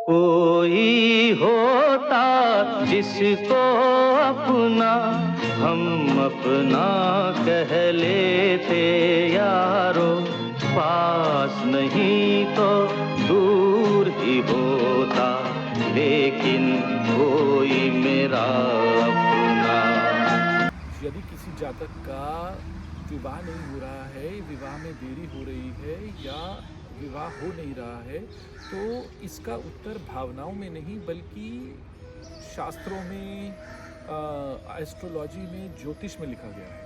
कोई होता जिसको अपना हम अपना कह लेते यारो, पास नहीं तो दूर ही होता, लेकिन कोई मेरा अपना। यदि किसी जातक का विवाह नहीं हो रहा है, विवाह में देरी हो रही है या विवाह हो नहीं रहा है, तो इसका उत्तर भावनाओं में नहीं बल्कि शास्त्रों में, एस्ट्रोलॉजी में, ज्योतिष में लिखा गया है।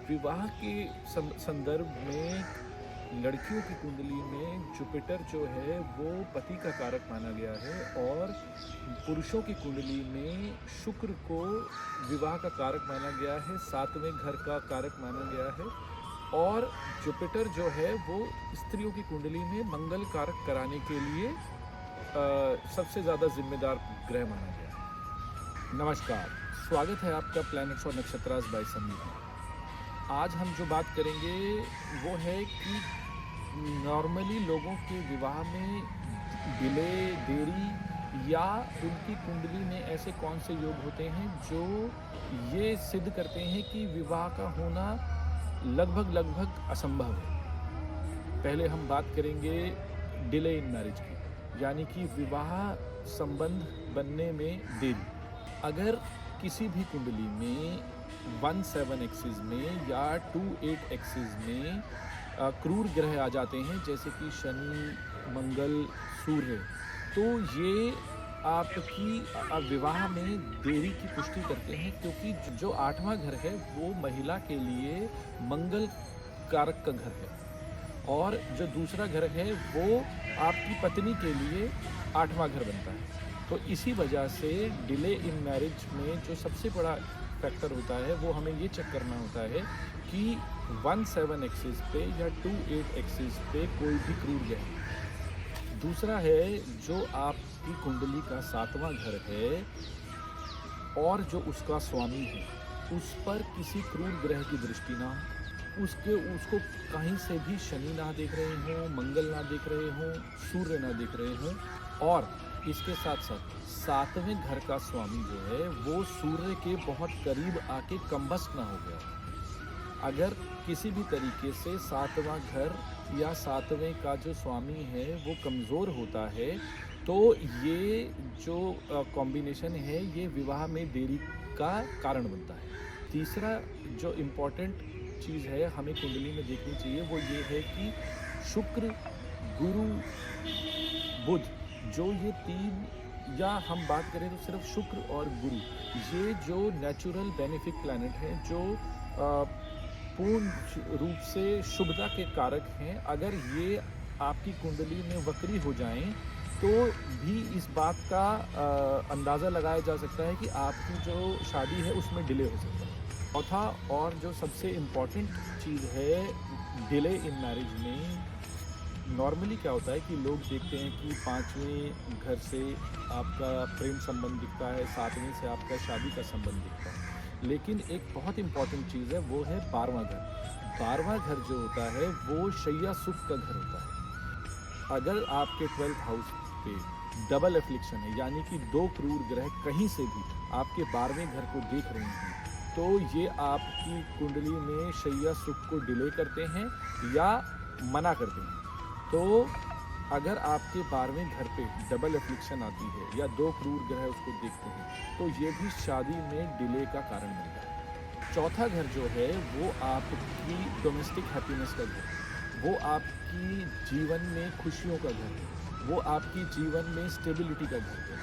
विवाह के संदर्भ में लड़कियों की कुंडली में जुपिटर जो है वो पति का कारक माना गया है और पुरुषों की कुंडली में शुक्र को विवाह का कारक माना गया है, सातवें घर का कारक माना गया है। और जुपिटर जो है वो स्त्रियों की कुंडली में मंगल कारक कराने के लिए सबसे ज़्यादा जिम्मेदार ग्रह माना गया है। नमस्कार, स्वागत है आपका प्लैनेट्स और नक्षत्रास बाय समीर में। आज हम जो बात करेंगे वो है कि नॉर्मली लोगों के विवाह में डिले, देरी या उनकी कुंडली में ऐसे कौन से योग होते हैं जो ये सिद्ध करते हैं कि विवाह का होना लगभग असंभव है। पहले हम बात करेंगे डिले इन मैरिज की, यानी कि विवाह संबंध बनने में देरी। अगर किसी भी कुंडली में 17 एक्सिस में या 28 एक्सिस में क्रूर ग्रह आ जाते हैं, जैसे कि शनि, मंगल, सूर्य, तो ये आपकी विवाह में देरी की पुष्टि करते हैं, क्योंकि जो 8वां घर है वो महिला के लिए मंगल कारक का घर है और जो दूसरा घर है वो आपकी पत्नी के लिए 8वां घर बनता है। तो इसी वजह से डिले इन मैरिज में जो सबसे बड़ा फैक्टर होता है वो हमें ये चेक करना होता है कि 17 एक्सिस पे या 28 एक्सिस पे कोई भी क्रूर ग्रह। दूसरा है जो आपकी कुंडली का 7वां घर है और जो उसका स्वामी है उस पर किसी क्रूर ग्रह की दृष्टि ना हो, उसको कहीं से भी शनि ना देख रहे हों, मंगल ना देख रहे हों, सूर्य ना देख रहे हों, और इसके साथ साथ 7वें घर का स्वामी जो है वो सूर्य के बहुत करीब आके कम्बस्ट ना हो गया। अगर किसी भी तरीके से 7वां घर या 7वें का जो स्वामी है वो कमज़ोर होता है तो ये जो कॉम्बिनेशन है ये विवाह में देरी का कारण बनता है। तीसरा जो इम्पोर्टेंट चीज़ है हमें कुंडली में देखनी चाहिए वो ये है कि शुक्र, गुरु, बुध, जो ये तीन, या हम बात करें तो सिर्फ शुक्र और गुरु, ये जो नेचुरल बेनिफिक प्लैनेट हैं, जो पूर्ण रूप से शुभता के कारक हैं, अगर ये आपकी कुंडली में वक्री हो जाएं तो भी इस बात का अंदाज़ा लगाया जा सकता है कि आपकी जो शादी है उसमें डिले हो सकता है। चौथा और जो सबसे इम्पॉर्टेंट चीज़ है डिले इन मैरिज में, नॉर्मली क्या होता है कि लोग देखते हैं कि 5वें घर से आपका प्रेम संबंध दिखता है, 7वें से आपका शादी का संबंध दिखता है, लेकिन एक बहुत इम्पॉर्टेंट चीज़ है वो है 12वां घर। 12वां घर जो होता है वो शैया सुख का घर होता है। अगर आपके 12th हाउस पे डबल एफ्लिक्शन है, यानी कि 2 क्रूर ग्रह कहीं से भी आपके 12वें घर को देख रहे हैं, तो ये आपकी कुंडली में शैया सुख को डिले करते हैं या मना करते हैं। तो अगर आपके 12वें घर पे डबल एफ्लिक्शन आती है या 2 क्रूर ग्रह उसको देखते हैं तो ये भी शादी में डिले का कारण बनता है। चौथा घर जो है वो आपकी डोमेस्टिक हैप्पीनेस का घर है, वो आपकी जीवन में खुशियों का घर है, वो आपकी जीवन में स्टेबिलिटी का घर है।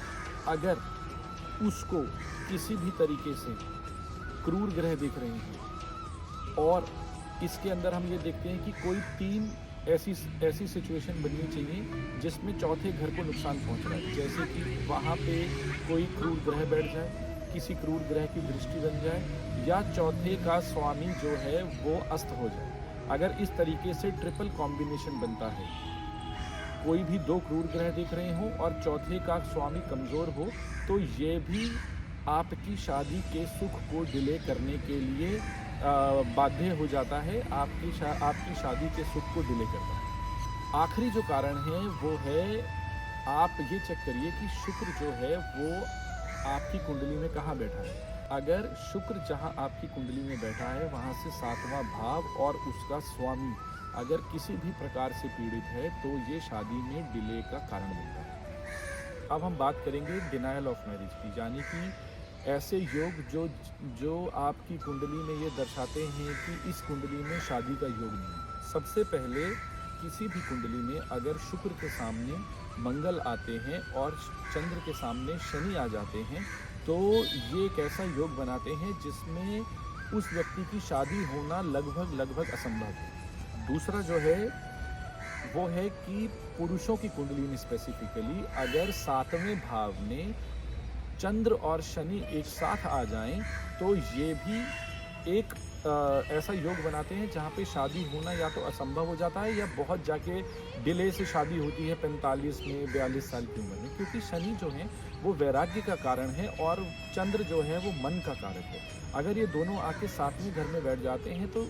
अगर उसको किसी भी तरीके से क्रूर ग्रह दिख रहे हैं और इसके अंदर हम ये देखते हैं कि कोई 3 ऐसी सिचुएशन बननी चाहिए जिसमें चौथे घर को नुकसान पहुंच रहा है, जैसे कि वहाँ पे कोई क्रूर ग्रह बैठ जाए, किसी क्रूर ग्रह की दृष्टि बन जाए, या चौथे का स्वामी जो है वो अस्त हो जाए। अगर इस तरीके से ट्रिपल कॉम्बिनेशन बनता है, कोई भी 2 क्रूर ग्रह दिख रहे हों और चौथे का स्वामी कमज़ोर हो, तो ये भी आपकी शादी के सुख को डिले करने के लिए बाध्य हो जाता है, आपकी शादी के सुख को डिले करता है। आखिरी जो कारण है वो है आप ये चेक करिए कि शुक्र जो है वो आपकी कुंडली में कहाँ बैठा है। अगर शुक्र जहाँ आपकी कुंडली में बैठा है वहाँ से 7वां भाव और उसका स्वामी अगर किसी भी प्रकार से पीड़ित है तो ये शादी में डिले का कारण बनता है। अब हम बात करेंगे डिनायल ऑफ मैरिज की, यानी कि ऐसे योग जो आपकी कुंडली में ये दर्शाते हैं कि इस कुंडली में शादी का योग नहीं है। सबसे पहले किसी भी कुंडली में अगर शुक्र के सामने मंगल आते हैं और चंद्र के सामने शनि आ जाते हैं तो ये एक ऐसा योग बनाते हैं जिसमें उस व्यक्ति की शादी होना लगभग असंभव है। दूसरा जो है वो है कि पुरुषों की कुंडली में स्पेसिफिकली अगर 7वें भाव में चंद्र और शनि एक साथ आ जाएं तो ये भी एक ऐसा योग बनाते हैं जहाँ पे शादी होना या तो असंभव हो जाता है या बहुत जाके डिले से शादी होती है 45 में 42 साल की उम्र में, क्योंकि शनि जो है वो वैराग्य का कारण है और चंद्र जो है वो मन का कारक है। अगर ये दोनों आके 7वें घर में बैठ जाते हैं तो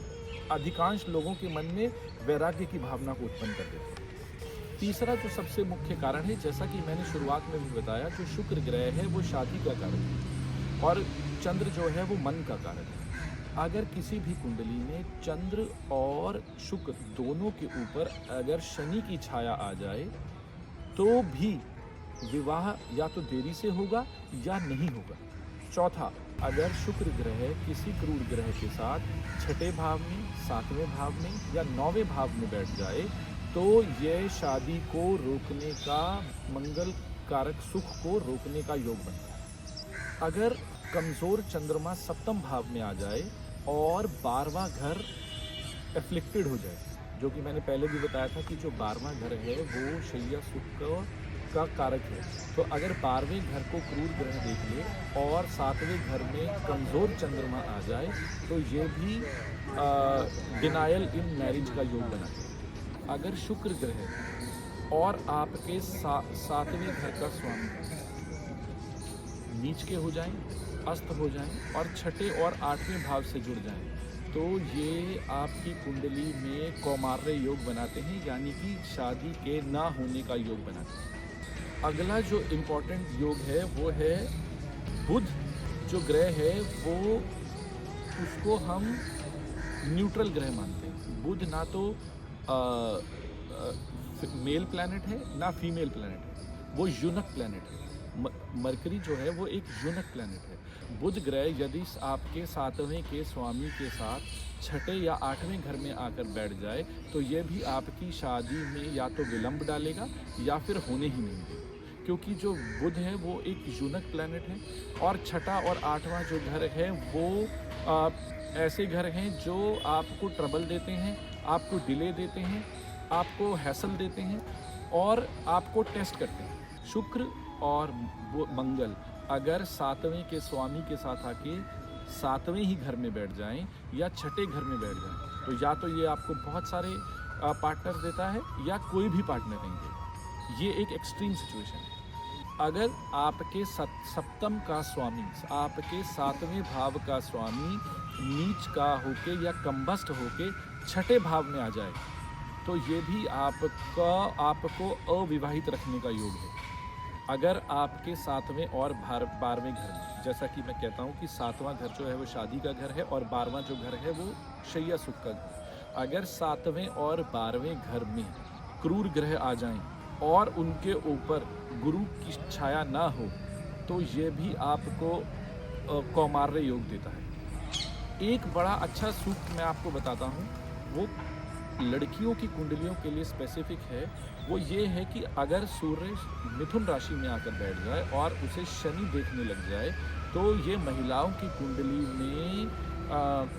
अधिकांश लोगों के मन में वैराग्य की भावना को उत्पन्न कर देते हैं। तीसरा जो सबसे मुख्य कारण है, जैसा कि मैंने शुरुआत में भी बताया, जो शुक्र ग्रह है वो शादी का कारक है और चंद्र जो है वो मन का कारक है। अगर किसी भी कुंडली में चंद्र और शुक्र दोनों के ऊपर अगर शनि की छाया आ जाए तो भी विवाह या तो देरी से होगा या नहीं होगा। चौथा, अगर शुक्र ग्रह किसी क्रूर ग्रह के साथ 6ठे भाव में, 7वें भाव में या 9वें भाव में बैठ जाए तो यह शादी को रोकने का, मंगल कारक सुख को रोकने का योग बनता है। अगर कमज़ोर चंद्रमा 7म भाव में आ जाए और 12वां घर एफ्लिक्टेड हो जाए, जो कि मैंने पहले भी बताया था कि जो 12वां घर है वो शैया सुख का कारक है, तो अगर 12वें घर को क्रूर ग्रह देख ले और 7वें घर में कमज़ोर चंद्रमा आ जाए तो ये भी डिनायल इन मैरिज का योग बनाते हैं। अगर शुक्र ग्रह और आपके 7वें घर का स्वामी नीच के हो जाएं, अस्त हो जाएं और 6ठे और 8वें भाव से जुड़ जाएं तो ये आपकी कुंडली में कौमार्य योग बनाते हैं, यानी कि शादी के ना होने का योग बनाते हैं। अगला जो इम्पोर्टेंट योग है वो है बुध जो ग्रह है वो, उसको हम न्यूट्रल ग्रह मानते हैं। बुध ना तो मेल प्लैनेट है ना फीमेल प्लैनेट है, वो यूनक प्लैनेट है। मरकरी जो है वो एक यूनक प्लैनेट है। बुध ग्रह यदि आपके 7वें के स्वामी के साथ 6ठे या 8वें घर में आकर बैठ जाए तो ये भी आपकी शादी में या तो विलंब डालेगा या फिर होने ही नहीं देगा, क्योंकि जो बुध है वो एक यूनक प्लैनेट है और 6ठा और 8वां जो घर है वो ऐसे घर हैं जो आपको ट्रबल देते हैं, आपको डिले देते हैं, आपको हैसल देते हैं और आपको टेस्ट करते हैं। शुक्र और मंगल अगर 7वें के स्वामी के साथ आके 7वें ही घर में बैठ जाएं या 6ठे घर में बैठ जाएं तो या तो ये आपको बहुत सारे पार्टनर देता है या कोई भी पार्टनर नहीं देगा। ये एक एक्सट्रीम सिचुएशन है। अगर आपके सप्तम का स्वामी, आपके 7वें भाव का स्वामी नीच का होके या कम्बस्ट होके 6ठे भाव में आ जाए तो ये भी आपको अविवाहित रखने का योग है। अगर आपके 7वें और 12वें घर में, जैसा कि मैं कहता हूँ कि 7वां घर जो है वो शादी का घर है और 12वां जो घर है वो शैया सुख का घर, अगर 7वें और 12वें घर में क्रूर ग्रह आ जाएं और उनके ऊपर गुरु की छाया ना हो तो ये भी आपको कौमार्य योग देता है। एक बड़ा अच्छा सूत्र मैं आपको बताता हूँ, वो लड़कियों की कुंडलियों के लिए स्पेसिफिक है। वो ये है कि अगर सूर्य मिथुन राशि में आकर बैठ जाए और उसे शनि देखने लग जाए तो ये महिलाओं की कुंडली में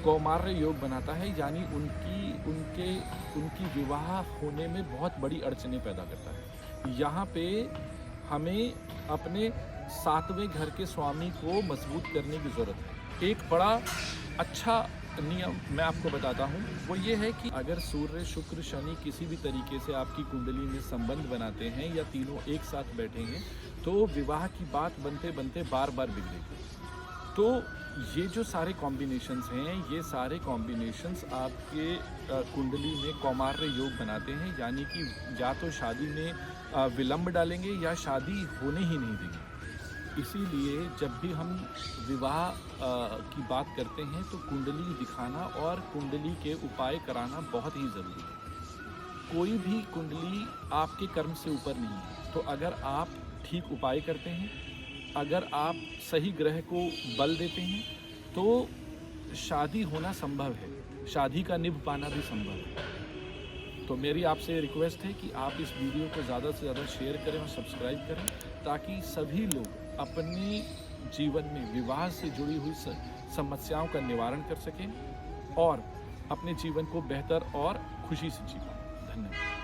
कौमार्य योग बनाता है, यानी उनकी विवाह होने में बहुत बड़ी अड़चनें पैदा करता है। यहाँ पे हमें अपने 7वें घर के स्वामी को मजबूत करने की ज़रूरत है। एक बड़ा अच्छा नियम मैं आपको बताता हूँ, वो ये है कि अगर सूर्य शुक्र शनि किसी भी तरीके से आपकी कुंडली में संबंध बनाते हैं या तीनों एक साथ बैठेंगे तो विवाह की बात बनते बनते बार बार बिगड़ेगी। तो ये जो सारे कॉम्बिनेशंस हैं, ये सारे कॉम्बिनेशंस आपके कुंडली में कौमार्य योग बनाते हैं, यानी कि या तो शादी में विलंब डालेंगे या शादी होने ही नहीं देंगे। इसीलिए जब भी हम विवाह की बात करते हैं तो कुंडली दिखाना और कुंडली के उपाय कराना बहुत ही ज़रूरी है। कोई भी कुंडली आपके कर्म से ऊपर नहीं है। तो अगर आप ठीक उपाय करते हैं, अगर आप सही ग्रह को बल देते हैं तो शादी होना संभव है, शादी का निभ पाना भी संभव है। तो मेरी आपसे रिक्वेस्ट है कि आप इस वीडियो को ज़्यादा से ज़्यादा शेयर करें और सब्सक्राइब करें, ताकि सभी लोग अपने जीवन में विवाह से जुड़ी हुई समस्याओं का निवारण कर सकें और अपने जीवन को बेहतर और खुशी से जी पाएं। धन्यवाद।